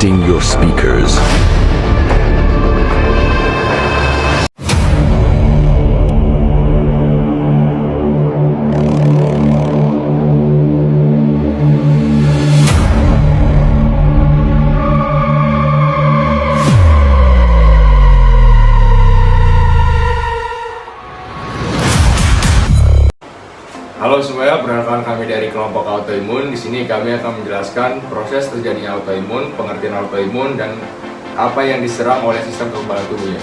connecting your speakers. Halo semuanya, perkenalkan kami dari kelompok autoimun. Di sini kami akan menjelaskan proses terjadinya autoimun, pengertian autoimun, dan apa yang diserang oleh sistem kekebalan tubuhnya.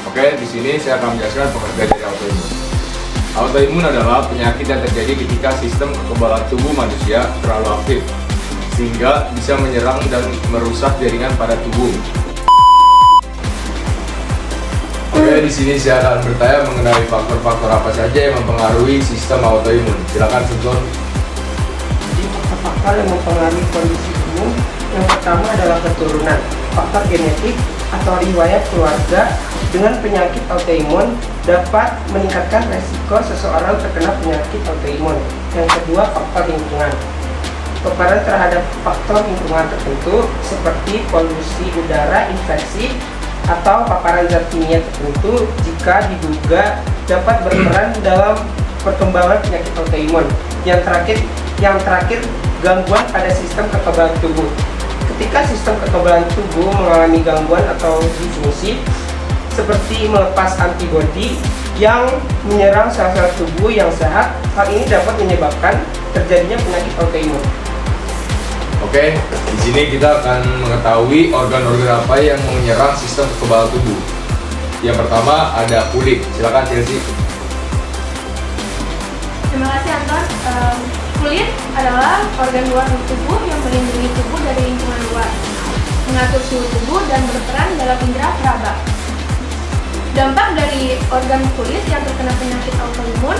Oke, di sini saya akan menjelaskan pengertian dari autoimun. Autoimun adalah penyakit yang terjadi ketika sistem kekebalan tubuh manusia terlalu aktif, sehingga bisa menyerang dan merusak jaringan pada tubuh. Oke, di sini saya akan bertanya mengenai faktor-faktor apa saja yang mempengaruhi sistem autoimun. Silakan, Simpson. Jadi faktor-faktor yang mempengaruhi kondisi tubuh yang pertama adalah keturunan, faktor genetik atau riwayat keluarga dengan penyakit autoimun dapat meningkatkan resiko seseorang terkena penyakit autoimun. Yang kedua, faktor lingkungan. Paparan terhadap faktor lingkungan tertentu seperti polusi udara, infeksi, atau paparan zat kimia tertentu jika diduga dapat berperan dalam perkembangan penyakit autoimun. Yang terakhir, gangguan pada sistem kekebalan tubuh. Ketika sistem kekebalan tubuh mengalami gangguan atau disfungsi, seperti melepas antibodi yang menyerang sel-sel tubuh yang sehat, hal ini dapat menyebabkan terjadinya penyakit autoimun. Oke, di sini kita akan mengetahui organ-organ apa yang menyerang sistem kekebalan tubuh. Yang pertama ada kulit. Silakan, Chelsea. Terima kasih, Anton. Kulit adalah organ luar tubuh yang melindungi tubuh dari lingkungan luar, mengatur suhu tubuh, dan berperan dalam indera peraba. Dampak dari organ kulit yang terkena penyakit autoimun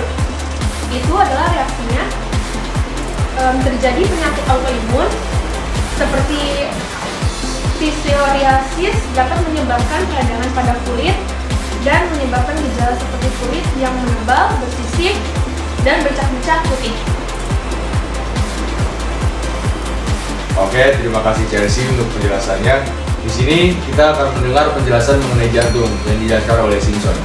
itu adalah reaksinya terjadi penyakit autoimun seperti psoriasis dapat menyebabkan peradangan pada kulit dan menyebabkan gejala seperti kulit yang menebal, bersisik, dan bercak-bercak putih. Oke, terima kasih Chelsea untuk penjelasannya. Di sini kita akan mendengar penjelasan mengenai jantung yang dijelaskan oleh Simpson.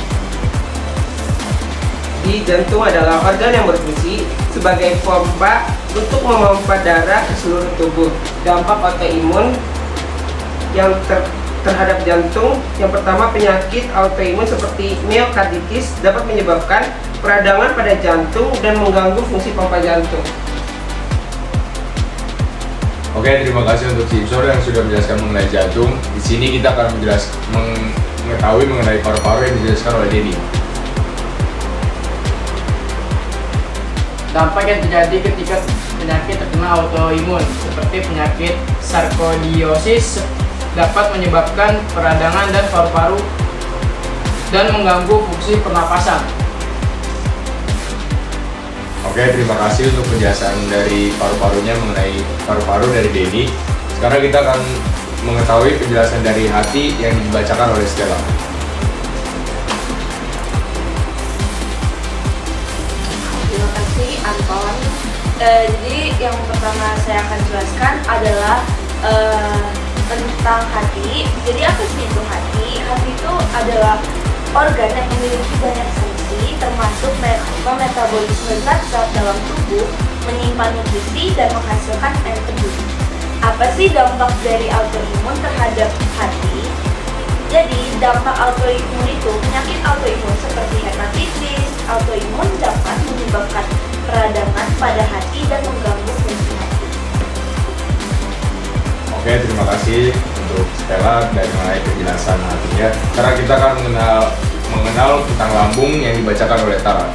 Di jantung adalah organ yang berfungsi sebagai pompa untuk memompa darah ke seluruh tubuh. Dampak autoimun yang terhadap jantung, yang pertama penyakit autoimun seperti miokarditis dapat menyebabkan peradangan pada jantung dan mengganggu fungsi pompa jantung. Oke, terima kasih untuk Simpson yang sudah menjelaskan mengenai jantung. Di sini kita akan mengetahui mengenai paru-paru yang dijelaskan oleh Denny. Dampak yang terjadi ketika penyakit terkena autoimun seperti penyakit sarkoidosis dapat menyebabkan peradangan dan paru-paru dan mengganggu fungsi pernapasan. Oke, terima kasih untuk penjelasan dari paru-parunya mengenai paru-paru dari Denny. Sekarang kita akan mengetahui penjelasan dari hati yang dibacakan oleh Stella. Terima kasih, Anton. Jadi yang pertama saya akan jelaskan adalah tentang hati. Jadi apa sih itu hati? Hati itu adalah organ yang memiliki banyak fungsi, termasuk metabolisme zat-zat dalam tubuh, menyimpan nutrisi, dan menghasilkan air teduh. Apa sih dampak dari autoimun terhadap hati? Jadi dampak autoimun itu, penyakit autoimun seperti hepatitis autoimun dapat menyebabkan peradangan pada hati dan mengganggu fungsi hati. Oke, terima kasih untuk Stella dari mengenai penjelasan hatinya. Sekarang kita akan mengenal tentang lambung yang dibacakan oleh Tara.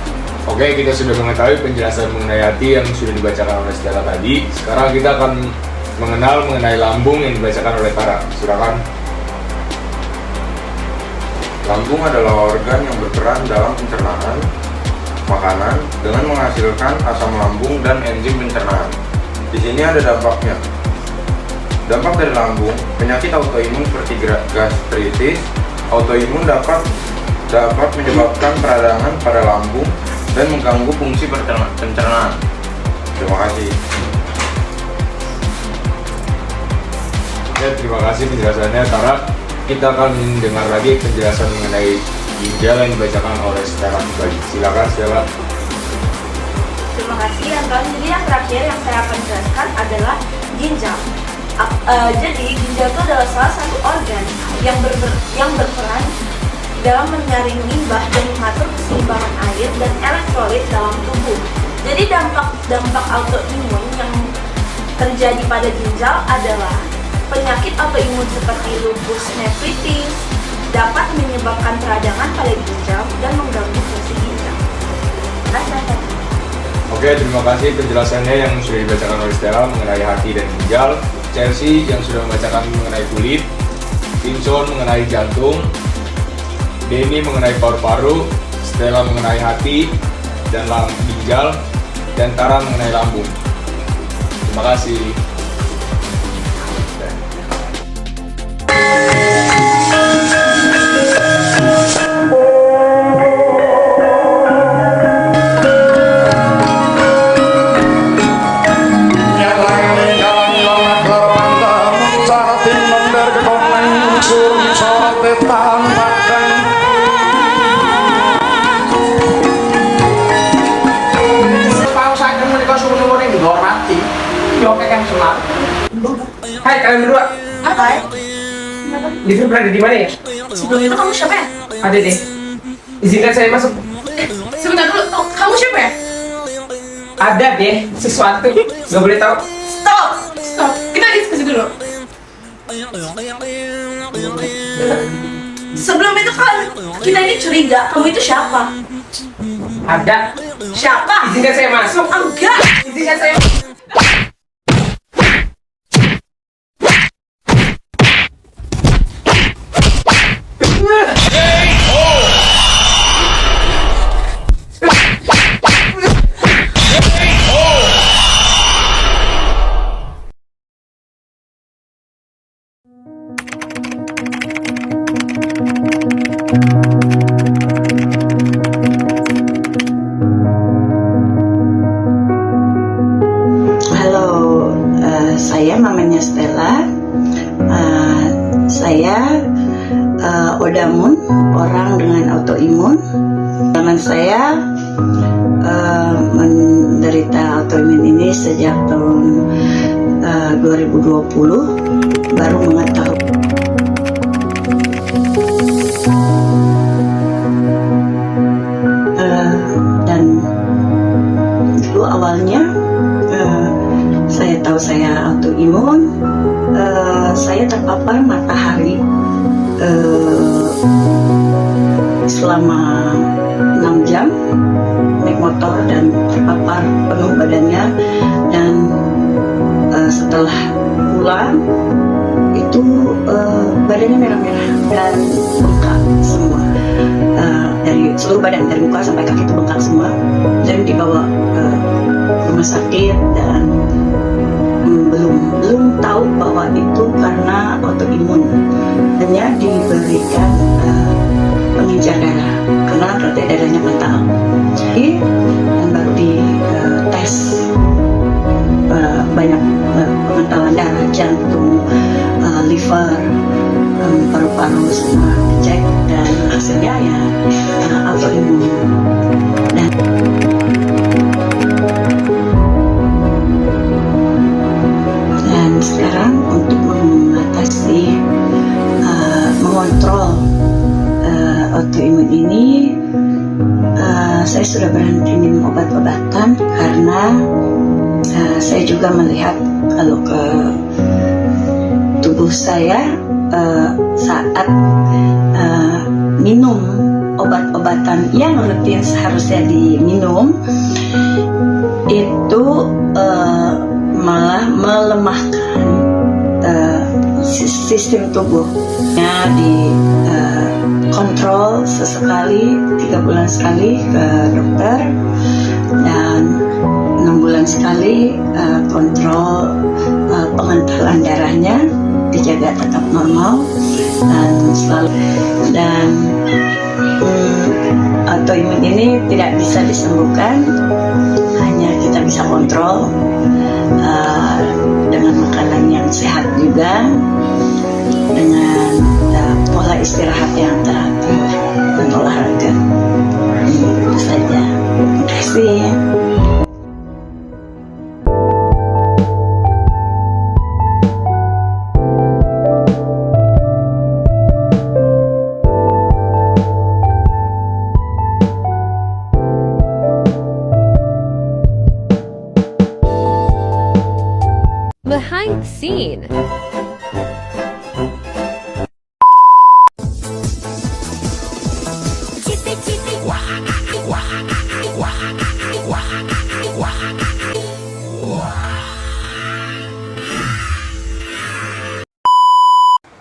Oke, kita sudah mengetahui penjelasan mengenai hati yang sudah dibacakan oleh Stella tadi. Sekarang kita akan mengenal mengenai lambung yang dibacakan oleh Tara. Silakan. Lambung adalah organ yang berperan dalam pencernaan makanan dengan menghasilkan asam lambung dan enzim pencernaan. Di sini ada dampaknya. Dampak dari lambung, penyakit autoimun seperti gastritis autoimun dapat menyebabkan peradangan pada lambung dan mengganggu fungsi pencernaan. Terima kasih. Oke, terima kasih penjelasannya Tara. Kita akan dengar lagi penjelasan mengenai ginjal yang dibacakan oleh Stella kembali. Silakan Stella. Terima kasih Anton. Jadi yang terakhir yang saya akan jelaskan adalah ginjal. Jadi ginjal itu adalah salah satu organ yang berperan dalam menyaring limbah dan mengatur keseimbangan air dan elektrolit dalam tubuh. Jadi dampak autoimun yang terjadi pada ginjal adalah penyakit autoimun seperti lupus nephritis dapat menyebabkan peradangan pada ginjal dan mengganggu fungsi ginjal. Oke, terima kasih penjelasannya yang sudah dibacakan oleh Stella mengenai hati dan ginjal, Chelsea yang sudah membacakan mengenai kulit, Vincent mengenai jantung, Denny mengenai paru-paru, Stella mengenai hati dan ginjal, dan Tara mengenai lambung. Terima kasih. Hai kalian berdua. Apa ya? Livi berada di mana ya? Sebelum itu kamu siapa ya? Ada deh. Izinkan saya masuk. Sebentar dulu, kamu siapa ya? Ada deh sesuatu. Gak boleh tahu. Stop, kita diskusi dulu. Sebelum itu kan kita ini curiga, kamu itu siapa? Ada. Siapa? Izinkan saya masuk. Enggak. Izinkan saya. Halo, saya mamanya Stella. Saya Odamun, orang dengan autoimun. Teman saya menderita autoimun ini sejak tahun 2020, baru mengetahui. Dan dulu awalnya saya tahu saya autoimun, saya terpapar matahari selama 6 jam naik motor dan terpapar penuh badannya, dan setelah pulang itu badannya merah-merah dan bengkak semua, dari seluruh badan, dari muka sampai kaki itu bengkak semua, dan dibawa ke rumah sakit, dan belum tahu bahwa itu karena autoimun. Hanya diberikan pengencer darah karena rantai darahnya kental. Dan baru di tes banyak pengentalan darah, jantung, liver, paru-paru semua dicek, dan hasilnya ya autoimun. Dan sekarang untuk mengatasi mengontrol autoimun ini, saya sudah berhenti minum obat-obatan karena saya juga melihat kalau ke tubuh saya saat minum obat-obatan yang rutin seharusnya diminum itu malah melemahkan sistem tubuhnya. Dikontrol sesekali, 3 bulan sekali ke dokter, dan 6 bulan sekali kontrol pengentalan darahnya dijaga tetap normal dan selalu. Dan autoimun ini tidak bisa disembuhkan, hanya kita bisa kontrol dengan makanan yang sehat juga, dengan pola istirahat yang teratur dan olahraga. Itu saja. Terima kasih. Behind the scene.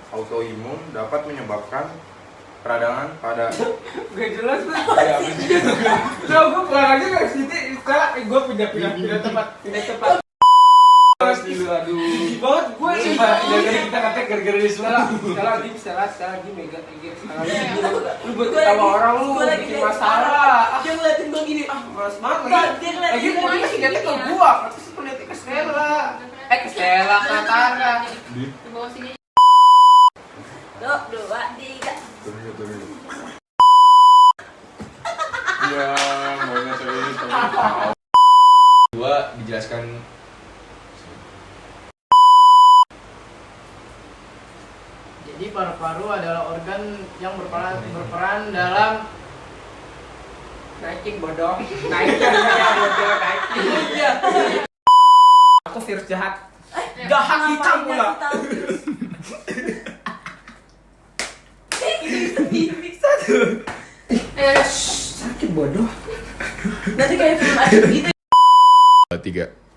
Autoimun dapat menyebabkan peradangan pada Gak jelas lah. Udah gue pulang aja gak sini. Sekarang gue pindah tempat. Aduh, banget gue sih. Gara-gara kita kata gara-gara di sekali lagi mega lu buat ketawa orang lu bikin masalah. Dia ngeliatin bang gini. Mas banget lagi gue masih liatnya ke gua, pasti sih liatnya ke Stella. Ke Stella, ke Tara. Dok, 2, 3. Iya, maunya serius. Dua dijelaskan. Jadi paru-paru adalah organ yang berperan dalam Naikin bodoh. Naikin. Aku virus jahat. Jahat hitam pula. Sakit bodoh. Nanti kayak film action gitu. 3.